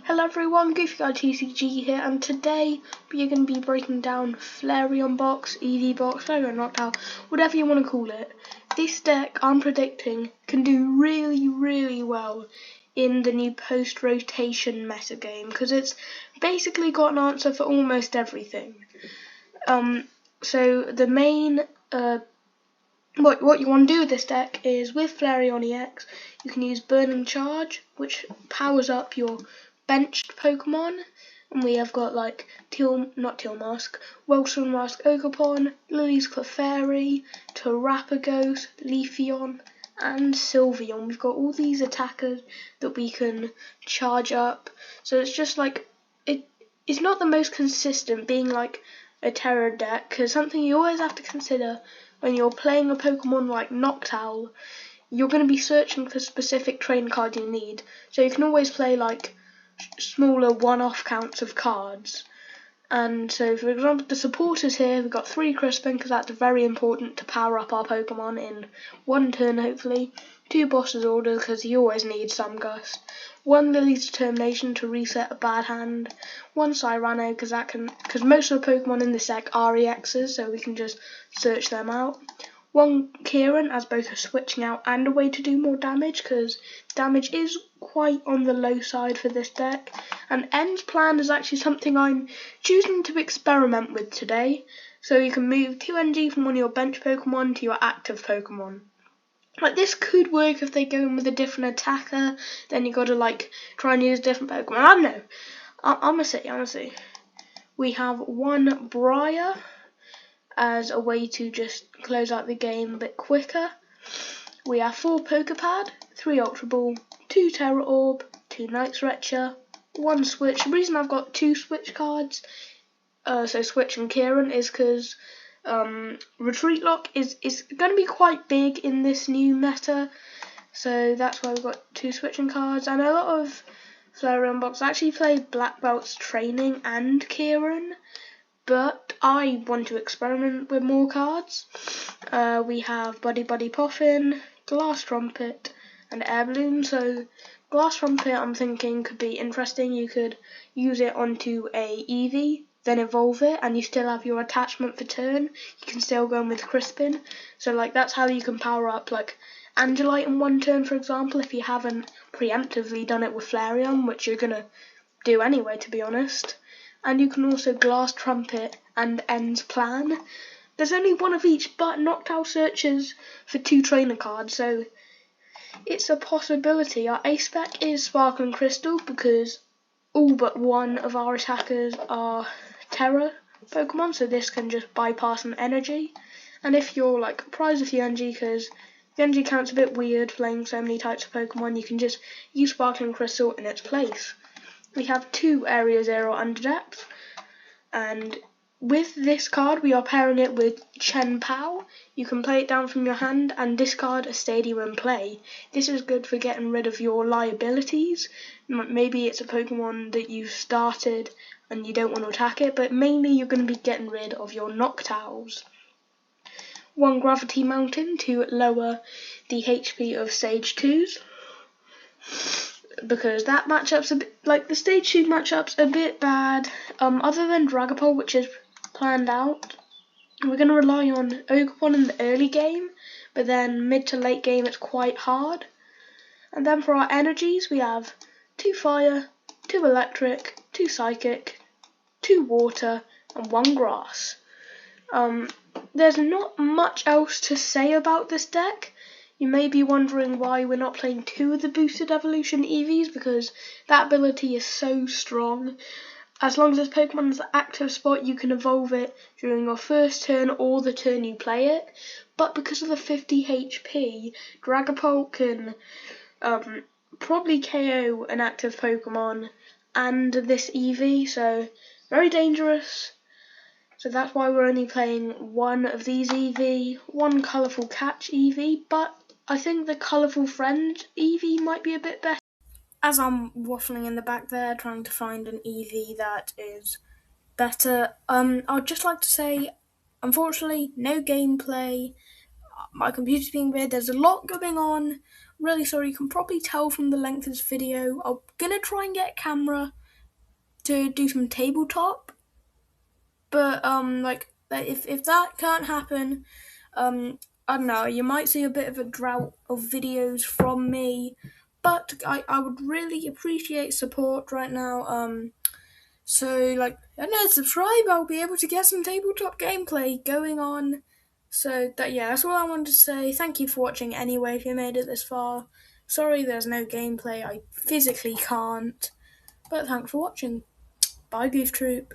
Hello everyone, Goofy Guy TCG here, and today we are going to be breaking down Flareon box, Eevee box, Flareon Noctowl, whatever you want to call it. This deck, I'm predicting, can do really well in the new post-rotation meta game, because it's basically got an answer for almost everything. So the main, what you want to do with this deck is, with Flareon EX, you can use Burning Charge, which powers up your benched Pokemon, and we have got like Wellspring Mask Ogerpon, Lillie's Clefairy, Terapagos, Leafeon, and Sylveon. We've got all these attackers that we can charge up, so it's just like, it's not the most consistent being like a Tera deck, because something you always have to consider when you're playing a Pokemon like Noctowl, you're going to be searching for specific train card you need, so you can always play like smaller one-off counts of cards. And so, for example, the supporters here, we've got 3 Crispin, because that's very important to power up our Pokemon in one turn, hopefully. 2 Boss's Orders, because you always need some Gust. 1 Lillie's Determination to reset a bad hand. 1 Cyrano, because most of the Pokemon in this deck are EXs, so we can just search them out. 1 Kieran as both a switching out and a way to do more damage, because damage is quite on the low side for this deck. And End's Plan is actually something I'm choosing to experiment with today. So you can move 2 NG from one of your bench Pokemon to your active Pokemon. Like, this could work if they go in with a different attacker, then you got to like try and use different Pokemon. I don't know. I'm gonna see. We have 1 Briar as a way to just close out the game a bit quicker. We have 4 Poké Pad, 3 Ultra Ball, 2 Tera Orb, 2 Night Stretcher, 1 Switch. The reason I've got 2 Switch cards, so Switch and Kieran, is because Retreat Lock is going to be quite big in this new meta, so that's why we've got 2 switching cards. And a lot of Flareon box actually play Black Belt's Training and Kieran, but I want to experiment with more cards. We have Buddy-Buddy Poffin, Glass Trumpet, and Air Balloon. So Glass Trumpet, I'm thinking, could be interesting. You could use it onto a Eevee, then evolve it, and you still have your attachment for turn. You can still go in with Crispin. So like, that's how you can power up like Angelite in one turn, for example, if you haven't preemptively done it with Flareon, which you're gonna do anyway, to be honest. And you can also Glass Trumpet and End's Plan. There's only one of each, but Noctowl searches for 2 trainer cards, so it's a possibility. Our ace spec is Sparkling Crystal, because all but one of our attackers are Tera Pokemon, so this can just bypass an energy. And if you're like prize a few NG, because the NG count's a bit weird playing so many types of Pokemon, you can just use Sparkling Crystal in its place. We have 2 Area 0 Under Depth, and with this card we are pairing it with Chien-Pao. You can play it down from your hand and discard a Stadium in play. This is good for getting rid of your liabilities. Maybe it's a Pokemon that you've started and you don't want to attack it, but mainly you're going to be getting rid of your Noctowls. 1 Gravity Mountain to lower the HP of Stage 2s. Because that matchup's a bit, like the Stage 2 matchup's a bit bad. Other than Dragapult, which is planned out, we're going to rely on Ogerpon in the early game, but then mid to late game it's quite hard. And then for our energies, we have 2 Fire, 2 Electric, 2 Psychic, 2 Water, and 1 Grass. There's not much else to say about this deck. You may be wondering why we're not playing 2 of the boosted evolution Eevees, because that ability is so strong. As long as this Pokemon is an active spot, you can evolve it during your first turn or the turn you play it. But because of the 50 HP, Dragapult can probably KO an active Pokemon and this Eevee, so very dangerous. So that's why we're only playing 1 of these Eevee, 1 Colourful Catch Eevee, but I think the Colourful Friend Eevee might be a bit better. As I'm waffling in the back there trying to find an Eevee that is better, I'd just like to say, unfortunately, no gameplay. My computer's being weird, there's a lot going on. Really sorry, you can probably tell from the length of this video. I'm gonna try and get a camera, to do some tabletop, but if that can't happen, I don't know, you might see a bit of a drought of videos from me, but I would really appreciate support right now. So I don't know, subscribe, I'll be able to get some tabletop gameplay going on. So that's all I wanted to say. Thank you for watching anyway if you made it this far. Sorry there's no gameplay, I physically can't. But thanks for watching. Bye, Goof Troop.